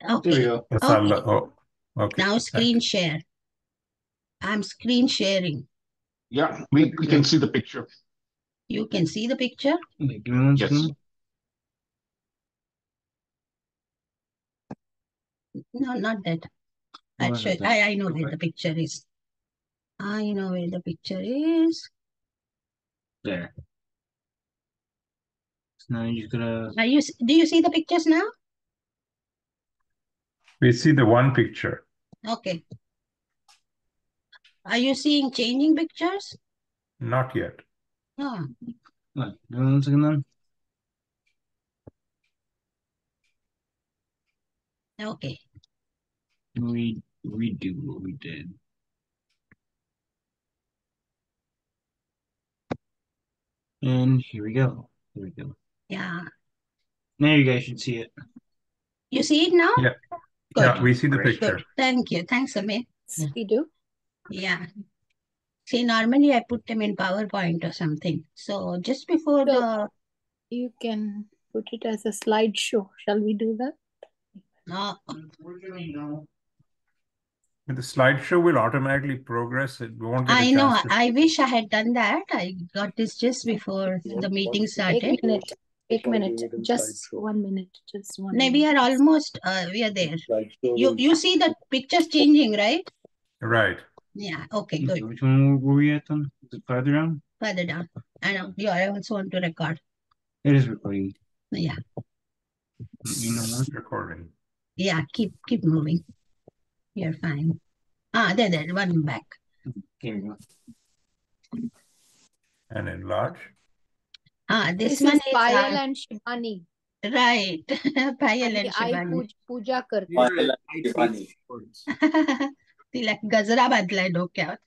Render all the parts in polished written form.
There we Okay. go. Yes, Okay. oh, okay. Now Thank screen you. share. I'm screen sharing. Yeah, we can see the picture. You can see the picture? Give me one Yes. second. No, not that. I'll show you. I know where the picture is. I know where the picture is. There. So now you're just gonna. Do you see the pictures now? We see the one picture. Okay. Are you seeing changing pictures? Not yet. Oh, Give me one second then. okay. We redo what we did. And here we go. Here we go. Yeah. Now you guys should see it. You see it now? Yeah. Good. Yeah, we see the Great. picture. Good. Thank you. Thanks, Amir. We do. Yeah. See, normally I put them in PowerPoint or something. So just before So you can put it as a slideshow. Shall we do that? Unfortunately, no. The slideshow will automatically progress. We won't get a I know. chance to. I wish I had done that. I got this just before the meeting started. Take a minute. Just 1 minute. Just 1 No, minute. we are almost, we are there. You see the pictures changing, right? Right. Yeah. Okay, good. Which one were we at then? Is it farther down? Further down. I know. Yeah, I also want to record. It is recording. Yeah. You know what? Recording. Yeah, keep moving. You're fine. There, one back. Here we go. And enlarge. This This one is is Payal and Shivani. right. Payal and I Shivani. पूजा करते Payal and Shivani. तिला गजरा बांधलाय डोक्यात.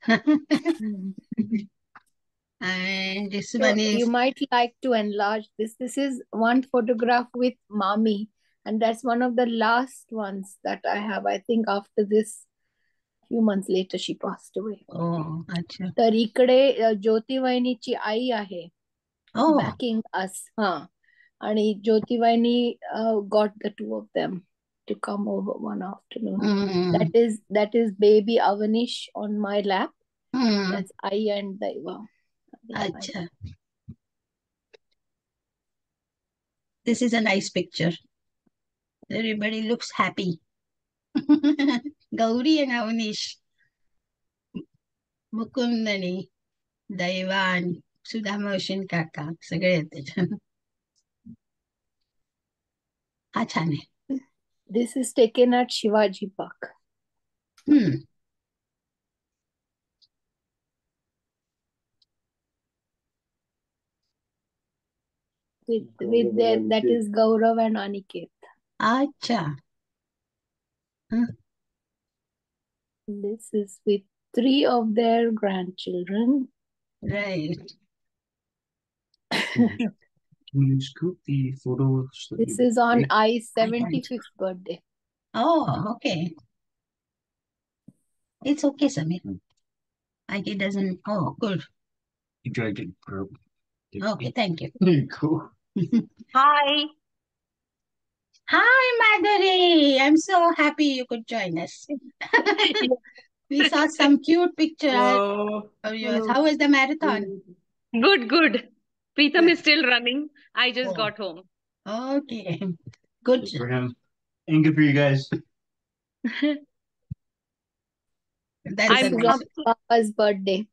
And this So one is you might like to enlarge this. This is one photograph with mommy, and that's one of the last ones that I have. I think after this, few months later, she passed away. oh, अच्छा. तर इकडे ज्योती वहिनीची आई आहे Oh, backing us. आणि ज्योती वहिनी got the two of them to come over one afternoon. That is baby Avanish on my lap. That's I and Daiva. अच्छा. This is a nice picture. Everybody looks happy. Gauri and Avanish. मुकुंदनी, दैवान, सुधामोशन काका सगळे येतात. हा छान आहे. This is taken at Shivaji Park. With that is Gaurav and Aniket. अच्छा. This is with 3 of their grandchildren. Right. Can you scoop the photo? This is on I's 75th birthday. Oh, okay. It's okay, Samir. It doesn't. Oh, good. You dragged it. Okay, thank you. Cool. Hi. Hi, Madhuri. I'm so happy you could join us. We saw some cute pictures of yours. How was the marathon? Good. Preetham is still running. I just got home. Okay. Good. Good for him. And good for you guys. That's This is on Papa's birthday.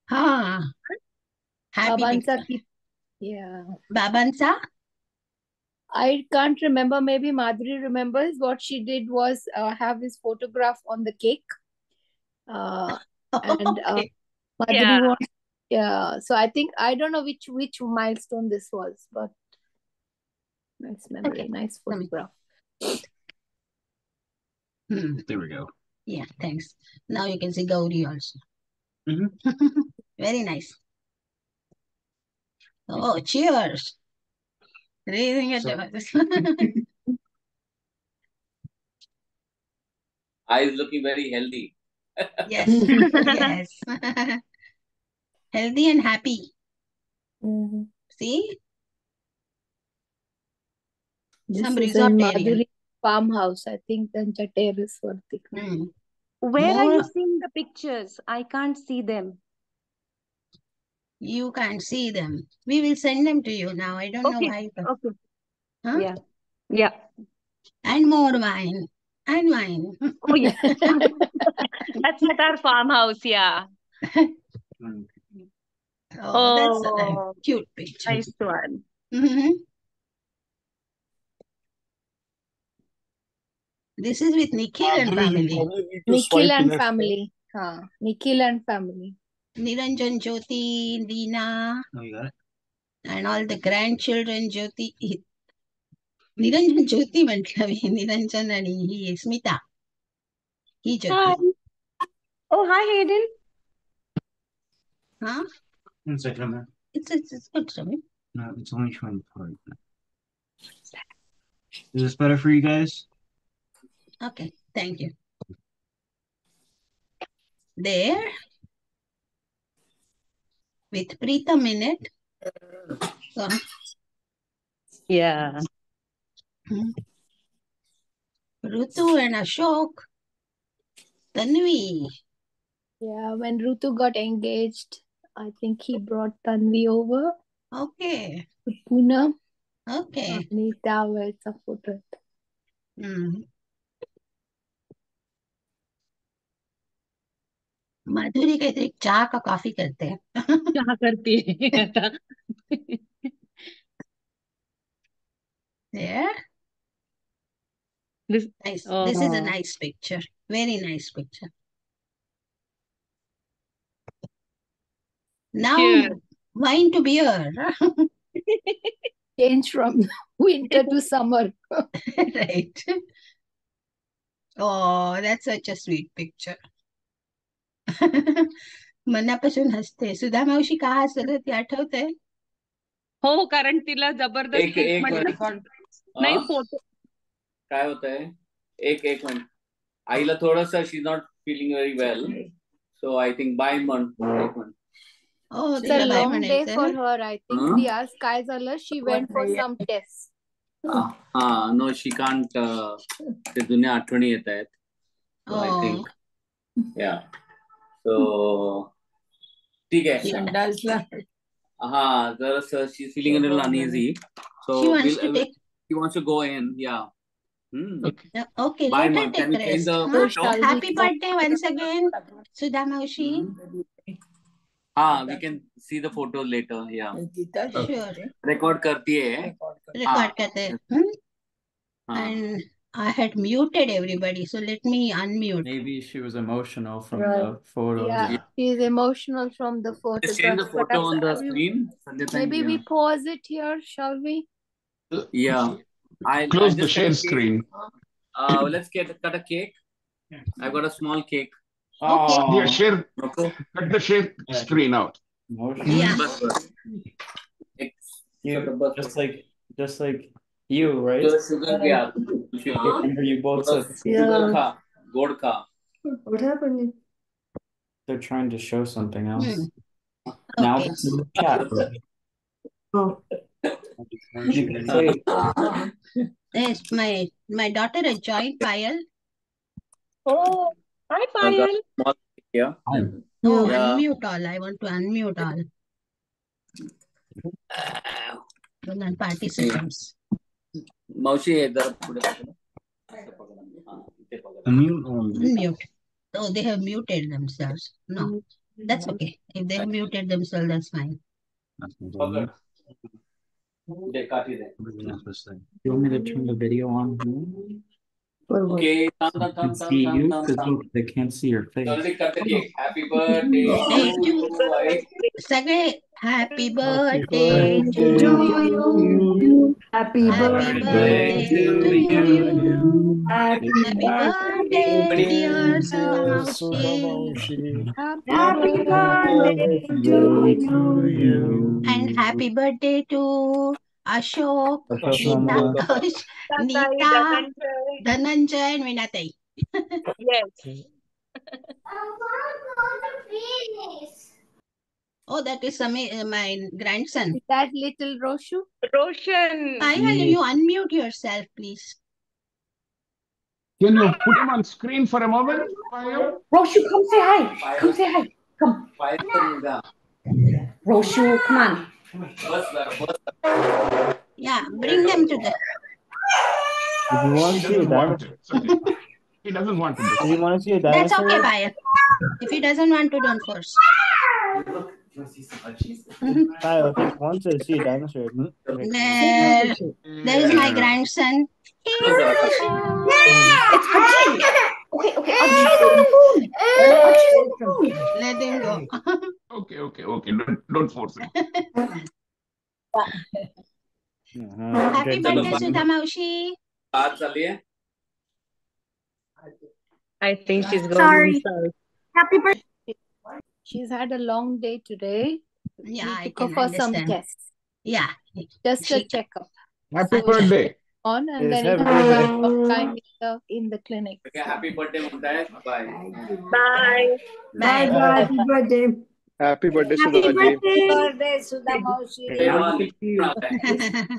Happy Babansa picture. Yeah. Babansa? I can't remember. Maybe Madhuri remembers. What she did was have his photograph on the cake. And Okay. Madhuri wants, so I think I don't know which milestone this was, but nice memory, Okay. nice photograph. There we go. Yeah, thanks. Now you can see Gauri also. Very nice. Oh, cheers. Raising your device. Eye is looking very healthy. Yes, yes. Healthy and happy. See? This Some is resort in area. Madhuri farmhouse. I think त्यांच्या terrace वरती. Where are More- you seeing the pictures? I can't see them. You can't see them. We will send them to you now. I don't know Okay. why. Okay. Huh? Yeah. Yeah. And more wine. And wine. Oh, yeah. That's at our farmhouse. Yeah. Oh, that's a Oh, cute picture. nice one. Mhm. This is with Nikhil and family. Nikhil and family. Nikhil and family. Niranjan, Jyoti, Deena, Oh, you got it? and all the grandchildren. Jyoti. Niranjan Jyoti म्हटलं मी. Niranjan आणि ही Smita. He Hi. Jyoti. Oh, hi, Hayden. Huh? 1 second, man. It's good, Sami. No, it's only showing part. Is this better for you guys? Okay, thank you. There. With Preetham in it. So, Yeah. Rutu and Ashok. Tanvi. Yeah, when Rutu got engaged, I think he brought Tanvi over Okay. to Pune. Okay. आणि त्यावेळेचा photo आहे. हम्म. माधुरी काहीतरी चहा का coffee करते हैं. क्या करती है? There. This, Nice. This is a oh. nice picture. Very nice picture. Now, Cute. wine to beer. Change from winter to summer. Right. Oh, that's such a sweet picture. मनापासून हसते. सुधा मावशी का हसत होती आठवतंय? हो, कारण तिला जबरदस्त एक म्हटलं नाही हा? फोटो. काय होत आहे एक मिनिट आईला थोडस she not feeling very well so I think by month Oh, It's a तिला बाय long day for म्हणायचं. her. I think Huh? ती आज काय झालं, she went for some tests. हा नो शी कांट ते जुन्या आठवणी येत आहेत सो आय Oh, थिंक या सो ठीक आहे हा जर she feeling a little uneasy so she wants to take. She wants to go in या Okay, Bye, let her mom. take Can we change rest. the Huh? photo? Happy birthday once again, Sudha Maushi. We can see the photos later. Yeah. Sure. Record करती है. Record करते हैं. And I had muted everybody, so let me unmute. Maybe she was emotional from Right. the photos. Yeah, she is emotional from the Just change the photograph. photo on the screen. Maybe we pause it here, shall we? Yeah. I Close the just share cut a cake. screen. Let's cut a cake. I've got a small cake. Okay. Yeah, share. Okay. Cut the share screen out. Emotional. Yeah. Just like you, right? Sugar भी I remember you both said Sugar खा, गोड़ खा. What happened? they're trying to show something else. Now Okay. this is the chat. You can say, Yes, my daughter has joined Payal. Oh, hi, Payal. Yeah. Oh, Yeah. unmute all. I want to unmute all. The participants. मावशी हे जरा पुढे पकडा. Unmute. Oh, they have muted themselves. No, that's okay. If they have muted themselves, that's fine. पकड. दे काठी दे. you want me to turn the video on? Okay. They can see you because look, they can't see your face. Already cut the cake. Happy birthday to you. Sage, happy birthday to you. Happy birthday to you. Happy Birthday, dear Sudhamaushi. Happy birthday to you. And happy birthday to Ashok, Ashok, Nita, Dhananjay, and Vinatai. Yes. Oh, that is my grandson. That little Roshu? Roshan. Payal, you unmute yourself, please. Can you put him on screen for a moment? Roshu, come say hi. Come say hi. Come. Roshu, come on. Yeah, bring them to the. If you want He to see a doesn't want dinosaur, to. It's okay. He doesn't want to. if you want to see a That's dinosaur, okay, Payal. If he doesn't want to, don't force. Kyle, if he wants to see a dinosaur, There is my grandson. Here. It's Archie. Okay. Archie's on the phone. Archie's on the phone. Let him go. Okay. Don't force him. Happy birthday, Sudha Maushi. I think she's going Sorry. inside. Happy birthday. She's had a long day today. Yeah, I We took her can for some understand. tests. Yeah. Just a She- checkup Happy birthday. on, and Yes, then happy it birthday. was some time in the clinic. Happy birthday, Mumtaz. Bye. Bye. Bye. Happy birthday. Happy birthday, Happy Sudhaji. birthday, Sudha Maushi.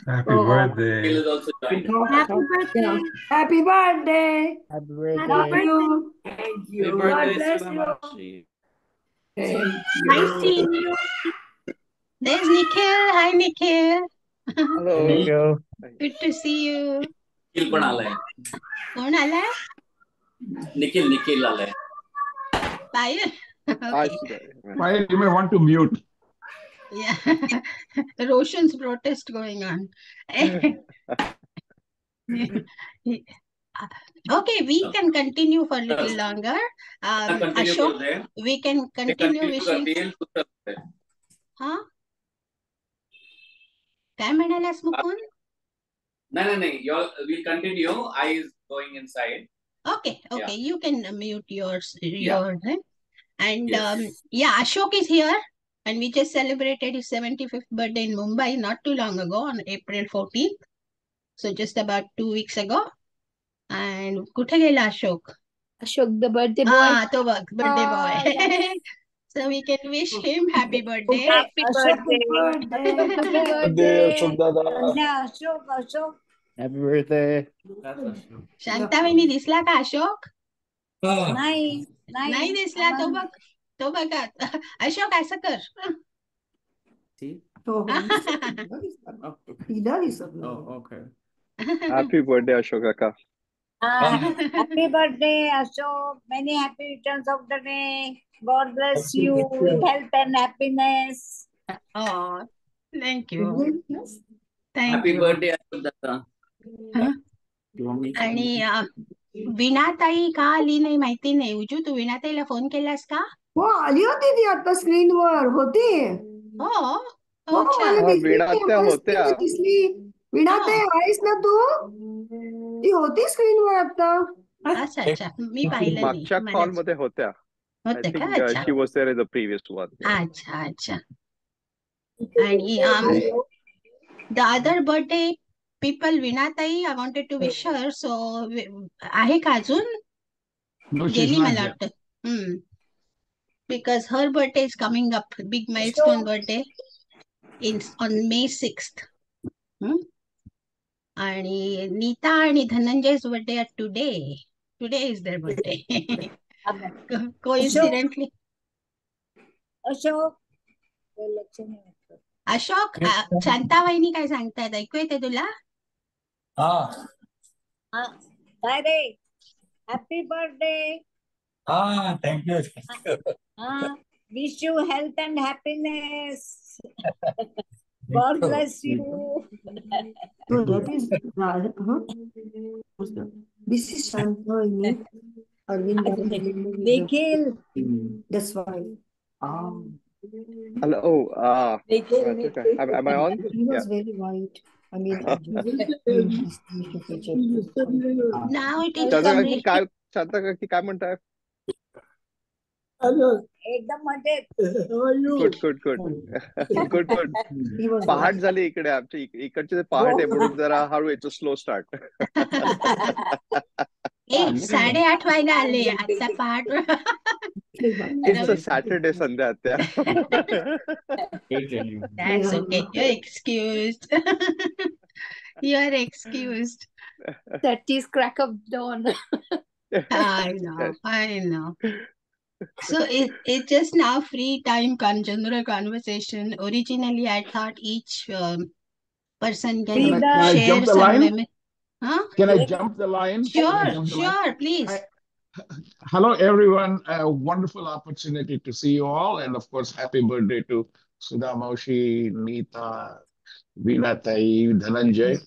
Happy birthday. is also joining. Happy birthday. Happy birthday. Happy Thank birthday. you. Thank you. God bless you. Nice seeing you. There's Nikhil. Hi, Nikhil. Hello. Nico. Good to see you. Nikhil पण आलाय. कोण आलाय? निखिल आलाय. Payal. Hi, Okay. Sudhaji. Why you may want to mute. Yeah. Roshan's protest going on. Okay, we can continue for a little longer. Ashok, we can continue wishing. Huh? काय म्हणालास मुकुंद? नाही. We'll continue. I is going inside. Okay, Yeah. you can mute yours. Yeah. And Yes. Ashok is here, and we just celebrated his 75th birthday in Mumbai not too long ago on April 14th. So just about 2 weeks ago. And कुठे गेला Ashok? Ashok, the birthday boy. तो बघ, birthday boy. So we can wish him happy birthday. Happy birthday. Happy birthday. Ashok. Happy birthday. शांताबाईंनी दिसला का अशोक? नाही नाही दिसला तो बघा. अशोक असं कर. Oh, okay. Happy birthday, Ashok Kaka. Happy birthday, Ashok. Many happy returns of the day. God bless you with health and happiness. Oh, thank you. Thank Happy you. birthday, Ashok Dada. आणि वीणाताई का आली नाही माहिती नाही. उजू, तू वीणाताईला phone केलास का? हो, आली होती ती आता स्क्रीनवर होती. हो. हो, अच्छा. मला दिसली वीणा ती, त्या आता होत्या. screen वर दिसली. वीणा ते आहेस ना तू? ती होती स्क्रीनवर आता. अच्छा. मी पाहिलं नाही. मागच्या कॉल मध्ये होत्या. I होतं का? think अच्छा. she was there in the previous one. अच्छा. आणि the other birthday people, वीणाताई, I wanted to wish her. So आहे का अजून? No, she's गेली not मला there. वाटतं. Because her birthday is coming up, big milestone birthday on May 6th. आणि नीता आणि धनंजय's birthday are today. Today is their birthday. Coincidentally. Ashok, शांताबाईंनी काय सांगतायत? ऐकू येते तुला? काय रे? Happy birthday. Thank you. Wish you health and happiness. God bless you. No, that is This is Shantavani. Nikhil. That's why. Hello. Okay. Am I on? He was very white. I mean, Now it is coming. Shanta काकी काय म्हणताय? एकदम मजेत. Good. पहाट झाली इकडे आमच्या इकडचे पहाट आहे म्हणून जरा हळू यायचं स्लो स्टार्ट. 8:30 व्हायला आले आता पहाट. It's a Saturday संध्या त्या. That's okay. You're excused. You are excused. 30's crack of dawn. I know. So it's just now free time general conversation. Originally, I thought each person can Can I share jump the some line? memory. Huh? Can I jump the line? Can I Sure, jump the line? sure, please. Hello, everyone. A wonderful opportunity to see you all. And of course, happy birthday to Sudha Maushi, Neeta, Veena Tai, Dhananjay.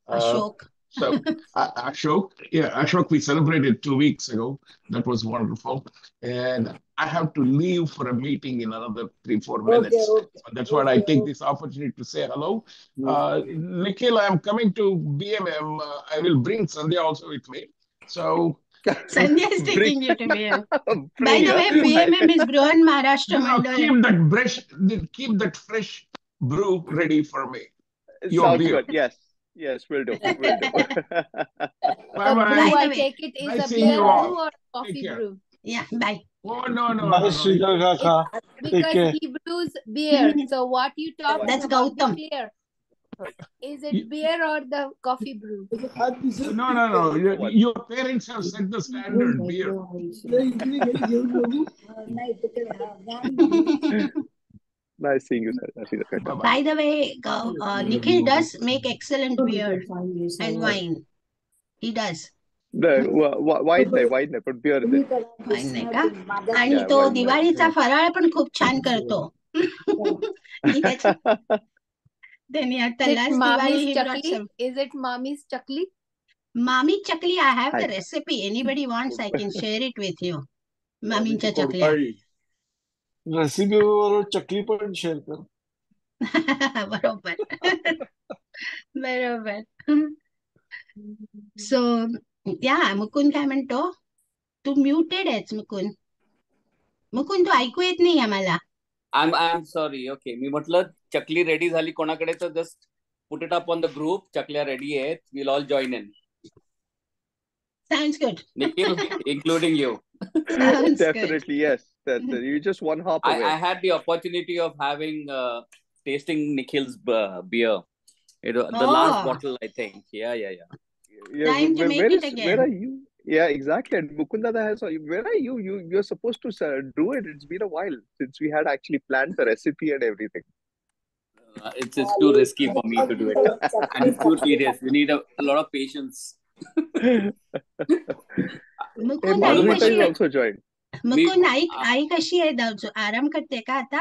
Ashok. So Ashok, we celebrated 2 weeks ago. That was wonderful. And I have to leave for a meeting in another 3-4 minutes. So that's why I take this opportunity to say hello. Nikhil, I'm coming to BMM. I will bring Sandhya also with me. So Sandhya is taking you to BMM. By the way, BMM is Brihan Maharashtra Mandal. Keep that fresh brew ready for me. Sounds good. Yes, will do. Bye-bye. Do I take it is Nice a seeing beer you all. brew or Take coffee care. brew? Yeah, bye. Oh, no. Because he brews beer. So what you talk That's about, Gautam. be clear. Is it beer or the coffee brew? No. Your parents have set the standard beer. Nice seeing you, sir. By the way, Nikhil does make excellent beer and wine. He does. Wine नाही पण beer wine नाही का? आणि तो दिवाळीचा फराळ पण खूप छान करतो. त्यांनी आता last Diwali he brought some. Is it Mommy's chakli? Mami chakli, I have the recipe. Anybody wants, I can share it with you. मामींच्या चकल्या. रेसिपी बरोबर चकली पण शेअर कर. बरोबर. So मुकुंद काय म्हणतो? तू म्युटेड आहेस मुकुंद. मुकुंद तू ऐकू येत नाही आम्हाला. I'm sorry. Okay, मी म्हटलं चकली रेडी झाली कोणाकडे तर just put it up on the group. चकल्या रेडी आहेत. We'll all join in. Sounds good. Nikhil, including you. Sounds Definitely, yes. You just one hop away. I had the opportunity of having tasting Nikhil's beer. The last bottle, I think. Yeah. Time to make it again. Where are you? Yeah, exactly. And Mukunda has. Where are you? You're supposed to do it. It's been a while since we had actually planned the recipe and everything. It's too risky for me to do it. And it's too tedious. We need a lot of patience. Mukund also joined. Mukund आई कशी आहे? आराम करते का आता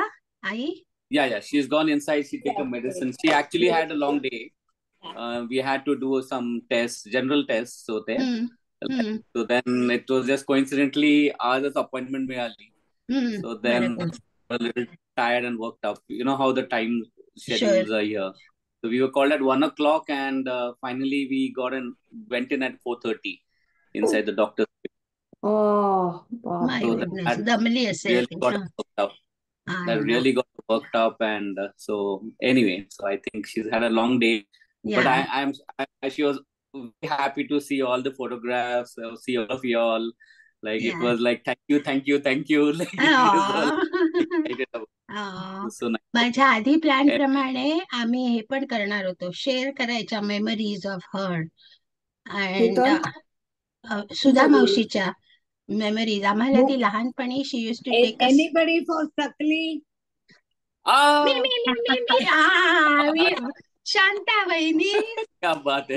आई? Yeah. She's gone inside. She took a medicine. She actually had a long day. We had to do some tests, general tests. So then it was just coincidentally ours appointment मिळाली. So then a little tired and worked up. You know how the time schedules are here. So we were called at 1 o'clock, and finally we went in at 4:30 inside the doctor's. Oh, my goodness. Really got worked up. That really got worked up, and so anyway, so I think she's had a long day. Yeah. But she was very happy to see all the photographs, see all of y'all. Like it was like thank you. Like, so nice. माझ्या आधी plan प्रमाणे आम्ही हे पण करणार होतो, share करायच्या memories of her and Sudha मावशीच्या memories. आम्हाला ती लहानपणी she used to take anybody for chakli. मी शांता वहिनी. क्या बात है.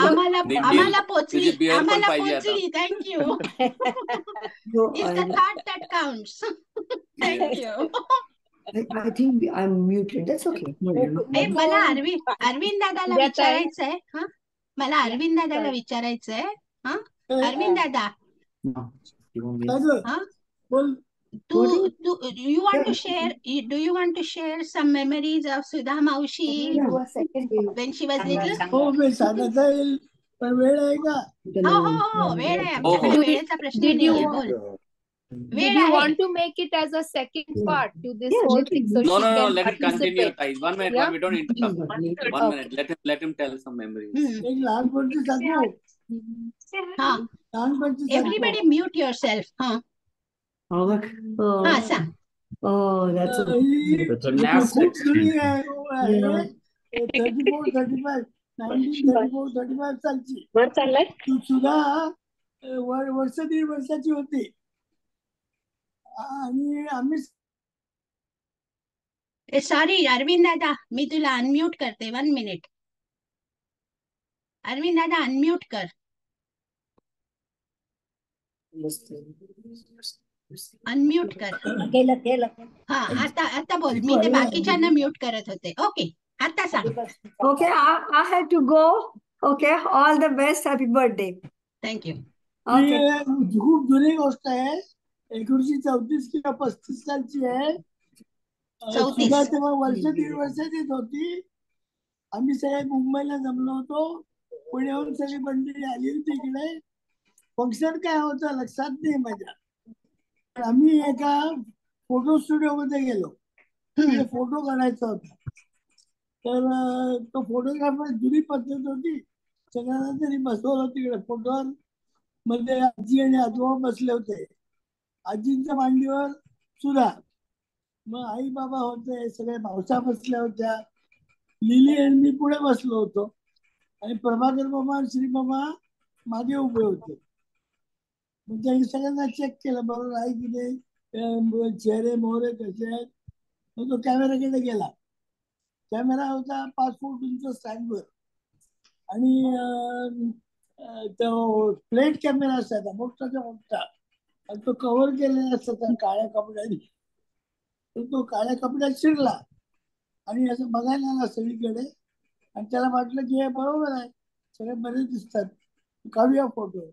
आम्हाला पोचली. Thank you. It's the thought that counts. Thank you. I think I'm muted. That's okay. मला अरविंद दादाला विचारायचंय. मला अरविंद दादाला विचारायचंय. अरविंद दादा, do you want to share some memories of Sudha Maushi when she was little? वेळ आहे आमच्याकडे. वेळेचा प्रश्न Did you want to make it as a second part to this whole thing? So No, she can let it continue. One minute, Yeah? we don't interrupt. 1 minute, let him tell some memories. Everybody mute yourself. Oh, look. That's a nap section. 34, 35. 1934-35 सालची. ती सुद्धा वर्ष 1.5 वर्षाची होती आणि आम्ही. Sorry Arvind दादा, मी तुला unmute करते 1 मिनिट. अरविंद दादा अनम्यूट कर. अनम्यूट कर. केलं. हा आता बोल. मी ते बाकीच्यांना म्यूट करत होते. ओके, आता सांग. Okay, I have to go. Okay, all the best. Happy birthday. Thank you. Okay. ही खूप जुनी गोष्ट आहे. 1934 किंवा 35 सालची आहे. सुद्धा तेव्हा वर्ष 1.5 वर्षाचीच होती. आम्ही सगळे मुंबईला जमलो होतो. पुण्याहून सगळी मंडळी आली होती इकडे. फंक्शन काय होतं लक्षात नाही माझ्या. आम्ही एका फोटो स्टुडिओ मध्ये गेलो. तिकडे फोटो काढायचा होता. तर तो फोटोग्राफर जुनी पद्धत होती. सगळ्यांना तरी बसवलं तिकडे फोटोवर. मध्ये आजी आणि आजोबा बसले होते. आजींच्या मांडीवर सुद्धा मग आई बाबा होते. सगळे मावसा बसल्या होत्या. लिली आणि मी पुढे बसलो होतो आणि प्रभाकर मामा आणि श्री मामा मागे उभे होते. मग त्यांनी सगळ्यांना चेक केलं बरोबर आहे की नाही, चेहरे मोहरे कसे आहेत. मग तो कॅमेराकडे गेला. कॅमेरा होता 5 फूट उंच स्टँडवर आणि तो प्लेट कॅमेरा असायचा मोठाच्या मोठा आणि तो कव्हर केलेला असायचा काळ्या कपड्याने. तर तो काळ्या कपड्यात शिरला आणि असं बघायला आला सगळीकडे आणि त्याला वाटलं की हे बरोबर आहे, सगळे बरे दिसतात, काढूया फोटो.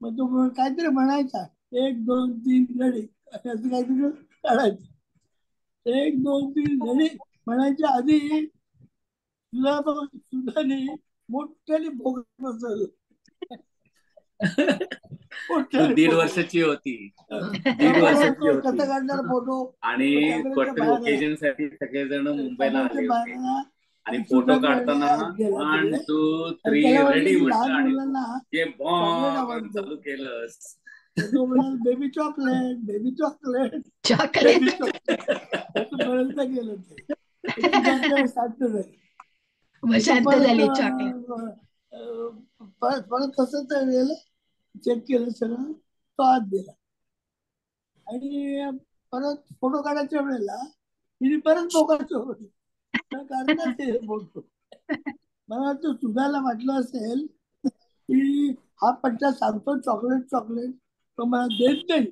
मग तो काहीतरी म्हणायचा 1 2 3 रेडी असं काहीतरी काढायचं. 1 2 3 रेडी म्हणायच्या आधी सुद्धा मोठ्याने भोग बसवलं. 1.5 वर्षाची होती. 1.5 वर्षाची होती फोटो आणि कुठल्या ओकेजन साठी सगळेजण मुंबईला आले होते आणि फोटो काढताना 1 2 3 रेडी म्हटलं आणि जे बॉम्ब चालू केलंस. Baby chocolate baby chocolate chocolate पर्यंत गेलं शांत झाली चॉकलेट. परत तसंच गेलं. चेक केलं सगळं. तो आत दिला आणि परत फोटो काढायच्या वेळेला तिने परत बघायचं काढतात फोटो. मला वाटतं सुधाला वाटलं असेल की हा पट्टा सांगतो चॉकलेट चॉकलेट, तो मला देत नाही.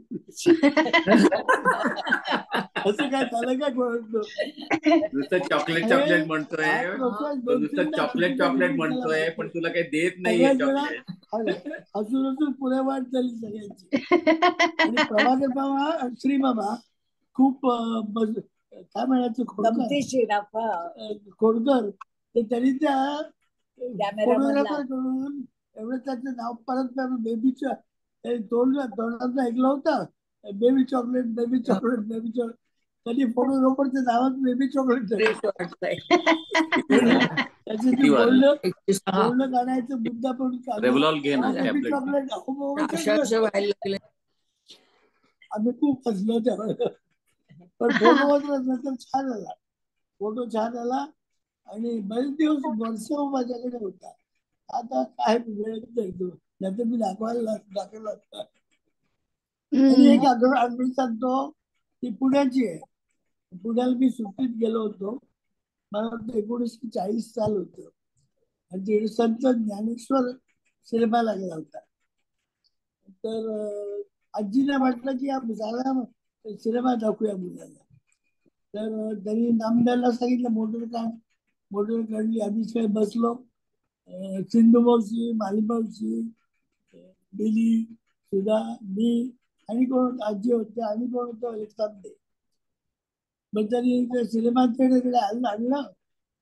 असं काय झालं काय कळतो. नुसतं चॉकलेट चॉकलेट म्हणतोय, नुसतं चॉकलेट चॉकलेट म्हणतोय पण तुला काही देत नाहीये चॉकलेट. हसून हसून पुढे वाट झाली सगळ्यांची. आणि प्रभाकर बाबा श्री बाबा खूप काय म्हणायचं खोडकर ते त्यांनी त्या फोटोग्राफर कडून एवढं त्याचं नाव परत बेबीच्या तोंडात ऐकलं होतं baby chocolate baby chocolate baby chocolate. त्यांनी फोटोग्राफरच्या नावात बेबी चॉकलेट त्याचं ते बोलणं काढायचं मुद्दा पण बेबी चॉकलेट. आम्ही खूप हसलो त्यावेळेला. पण फोटो नंतर छान आला. फोटो छान आला आणि बरेच दिवस वर्ष माझ्याकडे होता. आता काय वेळ देतो नाही तर मी दाखवला असता. आणि एक आठवण सांगतो ती पुण्याची आहे. पुण्याला मी सुट्टीत गेलो होतो. मला वाटतं 1940 साल होतं आणि तिकडे संत ज्ञानेश्वर सिनेमा लागला होता. तर आजीने म्हटलं की या सिनेमा दाखवूया मुलाला. तर त्यांनी नामदारला सांगितलं मोटर काढली. आम्ही सगळे बसलो. सिंधू मावशी, माली मावशी, बिली, सुधा, मी आणि कोण आजी होते आणि कोण होतं लक्षात नाही. मग त्यांनी ते सिनेमा थिएटरकडे आणलं.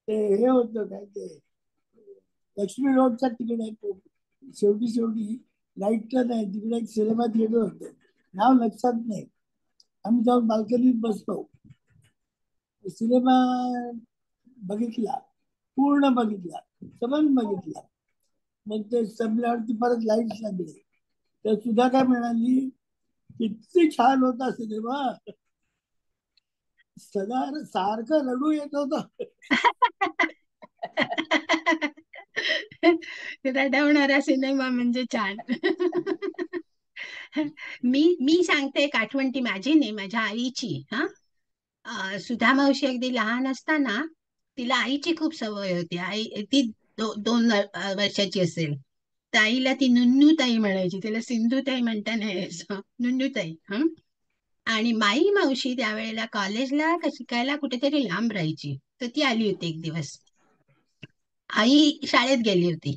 ते हे होतं काय ते लक्ष्मी रोडच्या तिकडे शेवटी लाईटला नाही तिकडे एक सिनेमा थिएटर होतं. नाव लक्षात नाही. आम्ही जाऊन बाल्कनीत बसलो. सिनेमा बघितला, पूर्ण बघितला, सबंध बघितला. मग ते संपल्यावरती परत लाईट लागले. तर सुद्धा काय म्हणाली किती छान होता सिनेमा, सारखं रडू येत होत. रडवणारा सिनेमा म्हणजे छान. मी सांगते एक आठवण ती माझी नाही, माझ्या आईची. सुधा मावशी अगदी लहान असताना तिला आईची खूप सवय होती. आई ती 2 वर्षाची असेल तर आईला ती नुन्नूताई म्हणायची. तिला सिंधुताई म्हणता नाही यायचं, नुन्नूताई. आणि माई मावशी त्यावेळेला कॉलेजला का शिकायला कुठेतरी लांब राहायची. तर ती आली होती एक दिवस. आई शाळेत गेली होती.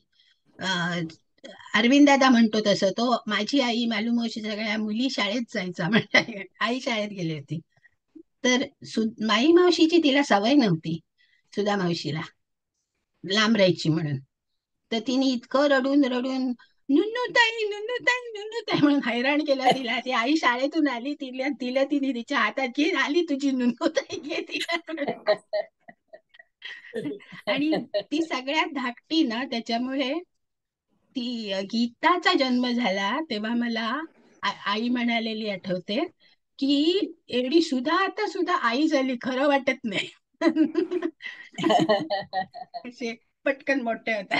अरविंद दादा म्हणतो तसं, तो माझी आई मालू मावशी सगळ्या मुली शाळेत जायचा म्हणजे आई शाळेत गेली होती. तर माई मावशीची तिला सवय नव्हती सुधा मावशीला लांब राहायची म्हणून. तर तिने इतकं रडून रडून नुन्नूताई नुन्नूताई नुन्नूताई म्हणून हैराण केला तिला. ती आई शाळेतून आली, तिने तिच्या हातात घे, आली तुझी नुन्नूताई, घे तिला. आणि ती सगळ्यात धाकटी ना, त्याच्यामुळे ती गीताचा जन्म झाला तेव्हा मला आई म्हणालेली आठवते की एवढी सुद्धा आता सुद्धा आई झाली, खरं वाटत नाही. असे पटकन मोठे होता.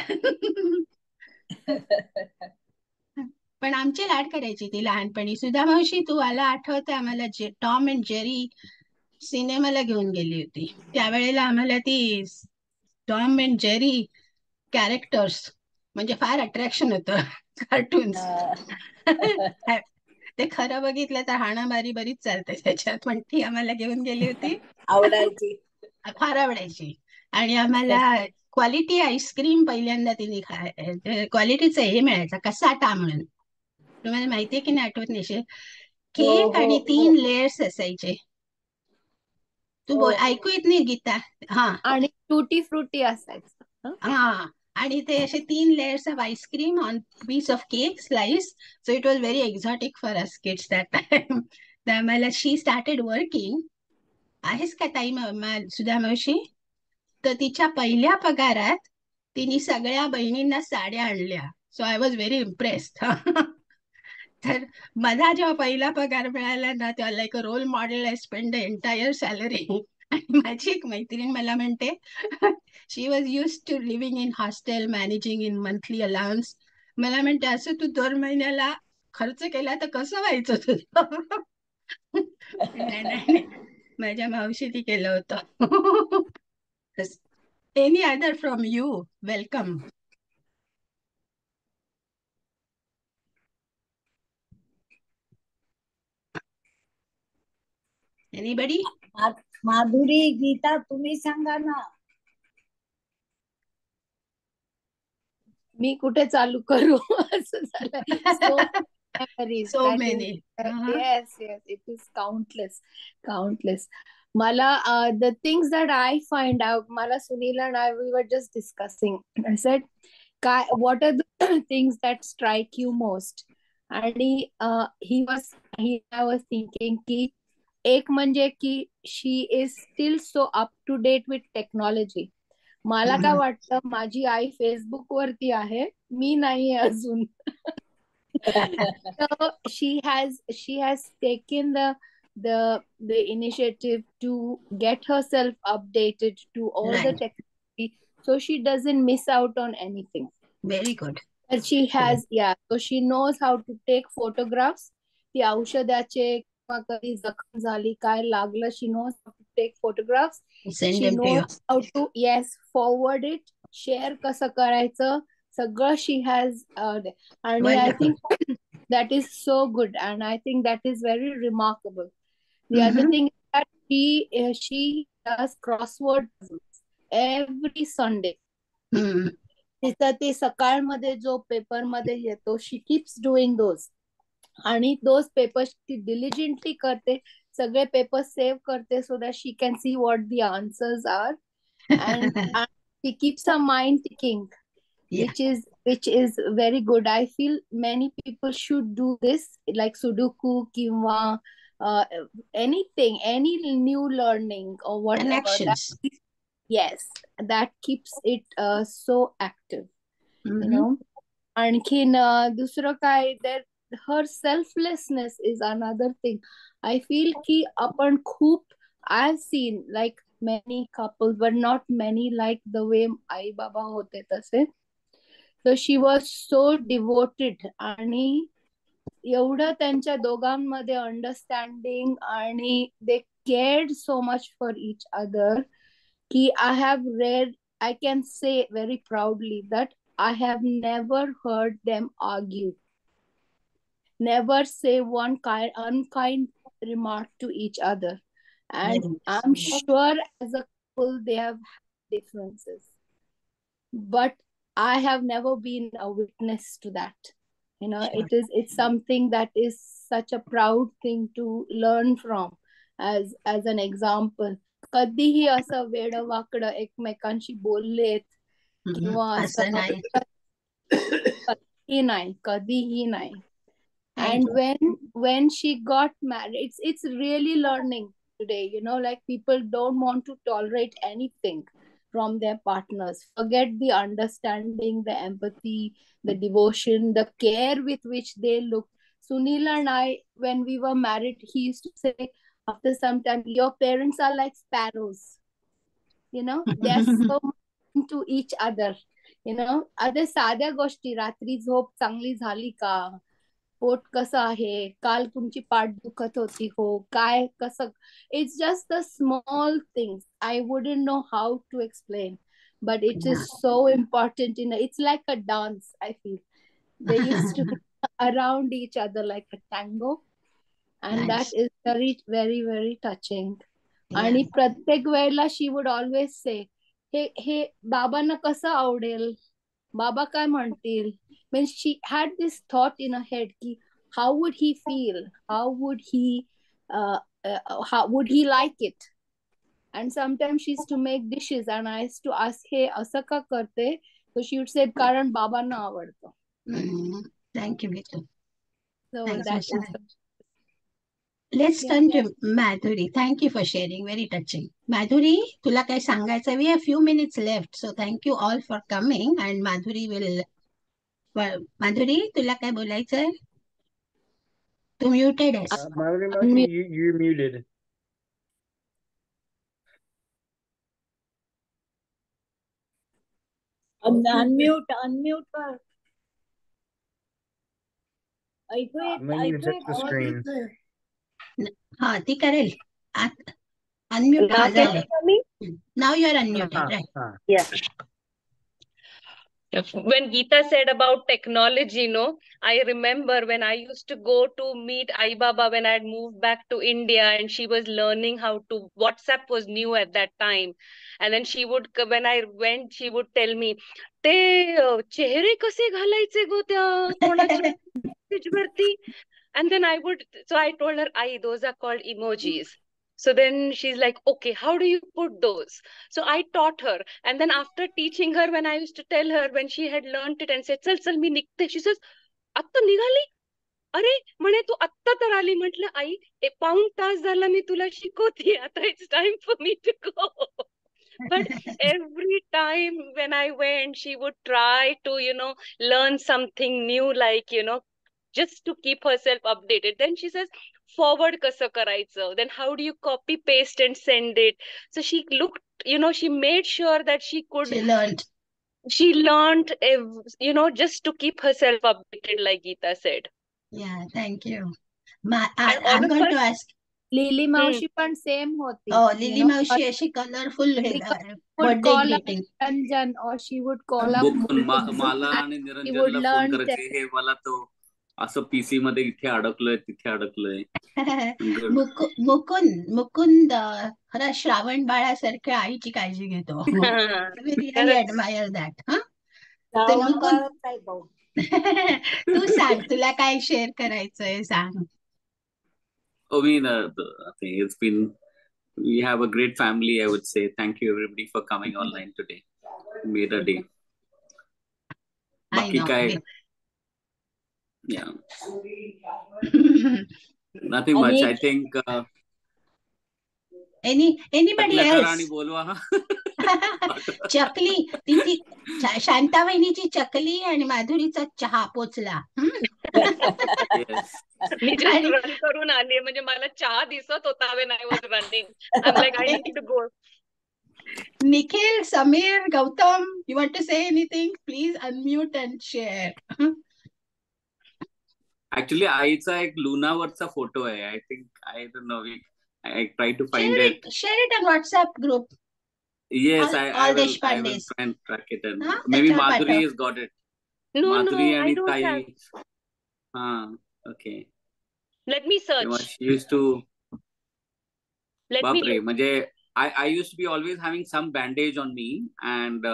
पण आमचे लाड करायची ती लहानपणी. सुधा मावशी तू आला आठवते आम्हाला टॉम अँड जेरी सिनेमाला घेऊन गेली होती. त्यावेळेला आम्हाला ती टॉम अँड जेरी कॅरेक्टर्स म्हणजे फार अट्रॅक्शन होतं. कार्टून्स ते खरं बघितलं तर हाणामारी बरीच चालते त्याच्यात, पण ती आम्हाला घेऊन गेली होती. आवडायची, फार आवडायची. आणि आम्हाला क्वालिटी आईस्क्रीम पहिल्यांदा तिने क्वालिटीचं हे मिळायचं कसाटा म्हणून. तुम्हाला माहितीये की नाही आठवत नाही. केक आणि 3 लेयर्स असायचे. तू बोल, ऐकू येत नाही गीता? आणि टूटी फ्रुटी असायचं. आणि ते असे 3 layers of ice cream on piece of cake slice. So it was very exotic for us kids that time. तर आम्हाला शी स्टार्टेड वर्किंग. आहेस का ताई सुधा मावशी? तर तिच्या पहिल्या पगारात तिने सगळ्या बहिणींना साड्या आणल्या. So I was very impressed. तर मला जेव्हा पहिला पगार मिळाला ना, तेव्हा like a role model I spend the entire salary. आणि माझी एक मैत्रीण मला म्हणते, she was use to living in hostel, managing in monthly allowance. मला म्हणते असं तू 2 महिन्याला खर्च केला तर कसं व्हायचं तुझं? नाही, माझ्या मावशीने केलं होतं. Any other from you? Welcome. Anybody? Madhuri, Geeta, तुम्ही सांगा ना. मी कुठे चालू करू? असं झालं. So many. Yes, it is countless. Mala, the things that I find out, Mala, Sunil and I, we were just discussing. I said, what are the things that strike you most? And I was thinking ki एक म्हणजे की she is still so up to date with technology. मला काय वाटतं, माझी आई Facebook वरती आहे, मी नाही अजून. So she has taken the initiative to get herself updated to all the technology, so she doesn't miss out on anything. Very good. And she has, so she knows how to take photographs. ती औषधाचे किंवा कधी जखम झाली, काय लागलं, she knows how to take photographs. Send she them to you. knows how to forward it, share कसं करायचं, सगळं she has. And I think that is so good, and I think that is very remarkable. The other thing is that she does crossword puzzles every Sunday. तिचं ते सकाळमध्ये जो paper मध्ये येतो, she keeps doing those. आणि those papers ती diligently करते, सगळे papers save करते so that she can see what the answers are. And she keeps her mind ticking. Which is very good. I feel many people should do this, like Sudoku, kiwa, anything, any new learning or whatever. Connections. Yes, that keeps it so active. You know. आणखीन दुसरं काय, that her selflessness is another thing. I feel की आपण खूप, I've seen like many couples, but not many like the way आई बाबा होते तसे. So she was so devoted आणि एवढं त्यांच्या दोघांमध्ये अंडरस्टँडिंग आणि they cared so much for each other की I have read, I can say very proudly that I have never heard them argue, never say one unkind remark to each other. And I'm sure as a couple they have differences, but I have never been a witness to that. You know, it's something that is such a proud thing to learn from as an example. कधीही असं वेडं वाकडं एकमेकांशी बोललेत किंवा असं कधीही नाही. And when she got married, it's really learning today, you know, like people don't want to tolerate anything from their partners. Forget the understanding, the empathy, the devotion, the care with which they look. Sunil and I, when we were married, he used to say after some time, your parents are like sparrows. You know, they're so into each other. You know, अरे साध्या गोष्टी, रात्री झोप चांगली झाली का, pot कसं आहे, काल तुमची पाठ दुखत होती हो, काय कसं. It's just the small things. I wouldn't know how to explain, but it is so important. It's like a dance, I feel. They used to be around each other like a tango, and that is very, very, very touching. आणि प्रत्येक वेळेला she would always say, हे बाबांना कसं आवडेल, बाबा काय म्हणतील. When she had this thought in her head, how would he feel? How would he like it? And sometimes she used to make dishes, and I used to ask, "Hey, असं का करते?" So she would say, "कारण बाबांना आवडतं." Thank you, Geetu. So Thanks that for is. sharing. Let's turn to Madhuri. Thank you for sharing. Very touching. Madhuri, तुला काय सांगायचं? We have few minutes left, so thank you all for coming. And Madhuri will. Madhuri, तुला काय बोलायचंय? तू muted आहेस. Madhuri, you're muted. Unmute कर. You check the screen. हा ती करेल. Unmute Now can you hear me? Now you're unmuted, right? Yes. When Geeta said about technology, I remember when I used to go to meet Ai Baba when I had moved back to India, and she was learning how to, WhatsApp was new at that time. And then she would, when I went, she would tell me, ते चेहरे कसे घालायचे गो त्या कोणाच्या message वरती? And then so I told her, Ai, those are called emojis. So then she's like, okay, how do you put those? So I taught her. And then after teaching her, when I used to tell her, when she had learned it and said, चल मी निघते, she says, आत्ता निघाली? अरे म्हणे तू आत्ता तर आली. म्हटलं आई, 1.5 तास झाला मी तुला शिकवते, आता it's time for me to go. But every time when I went, she would try to, learn something new, like, just to keep herself updated. Then she says, forward कसं करायचं, then how do you copy paste and send it. So she looked, she made sure that she learned just to keep herself updated, like Geeta said. Yeah, thank you. I'm going to ask Lily Maushi पण same होती. Oh, Lily Maushi अशी colorful would call up Niranjan, or she would call up मला आणि निरंजनला phone करायचे, हे मला तो असं PC मध्ये इथे अडकलोय तिथे अडकलोय. मुकुंद खरं श्रावण बाळासारख्या आईची काळजी घेतो. Really admire that. तू सांग, तुला काय शेअर करायचंय सांग. I mean, I think it's been, we have a great family, I would say. Thank you everybody for coming online today. Made a day. Baki kai, yeah. Nothing much. I think anybody else? चकली, ती शांता वहिनीची चकली आणि माधुरीचा चहा पोचला. मी just run करून आली, म्हणजे मला चहा दिसत होता when I was running. I'm like, I need to go. Nikhil, Samir, Gautam, you want to say anything? Please unmute and share. Actually, आईचा एक लुनावरचा फोटो आहे. I think I don't know. I try to find it. Share it on WhatsApp group. Yes, I all will. I will Deshpandes. try and track it. And Huh? maybe त्याच्यावर Madhuri पाठव. has got it. No, Madhuri I and don't Tai. have. Okay. Let me तेव्हा search. she used to. Let me बापरे, look. म्हणजे I used to be always having some bandage on me, and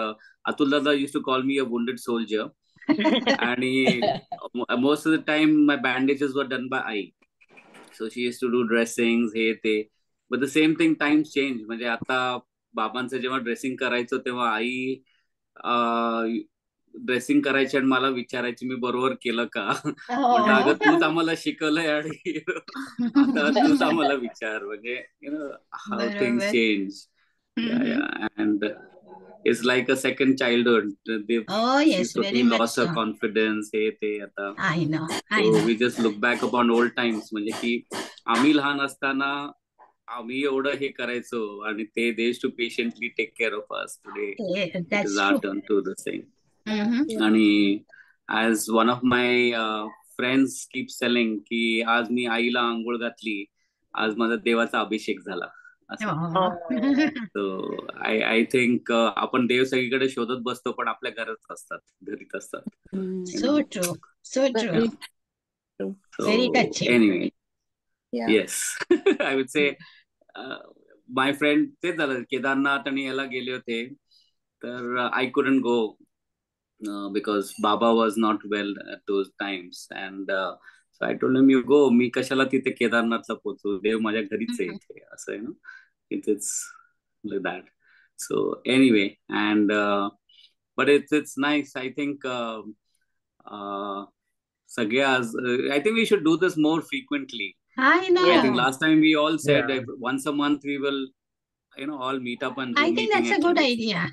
Atul Dada used to call me a wounded soldier. And most of the time my bandages were done by Ai. So she used to do dressings, हे ते. But the same thing, times change. म्हणजे आता बाबांचं जेव्हा dressing करायचं तेव्हा आई dressing करायची आणि मला विचारायची मी बरोबर केलं का. म्हटलं अगं तूच आम्हाला शिकवलंय आणि आता तूच आम्हाला विचार. म्हणजे how things change. And it's like a second childhood. Oh yes, She's very totally much lost her so. confidence. हे ते आता. I know. So we just look back upon old times. म्हणजे की आम्ही लहान असताना आम्ही एवढं हे करायचो आणि ते they used to patiently take care of us. Today it is our turn to the same. आणि as one of my friends keep telling की आज मी आईला आंघोळ घातली, आज माझा देवाचा अभिषेक झाला. So I think आपण देव सगळीकडे शोधत बसतो पण आपल्या घरात असतात, घरीत असतात. So true. So true. So Very touching. anyway, Yeah. yes, I would say my friend तेच झालं, केदारनाथ आणि याला गेले होते तर I couldn't go because Baba was not well at those times, and so I told him, you go. मी कशाला तिथे केदारनाथला पोहोचू, देव माझ्या घरीच आहे इथे, असं आहे ना. It's like that. So anyway, and but it's nice. I think I think we should do this more frequently. I know. I think last time we all said that once a month we will, all meet up and do I think meeting that's a at good least. idea.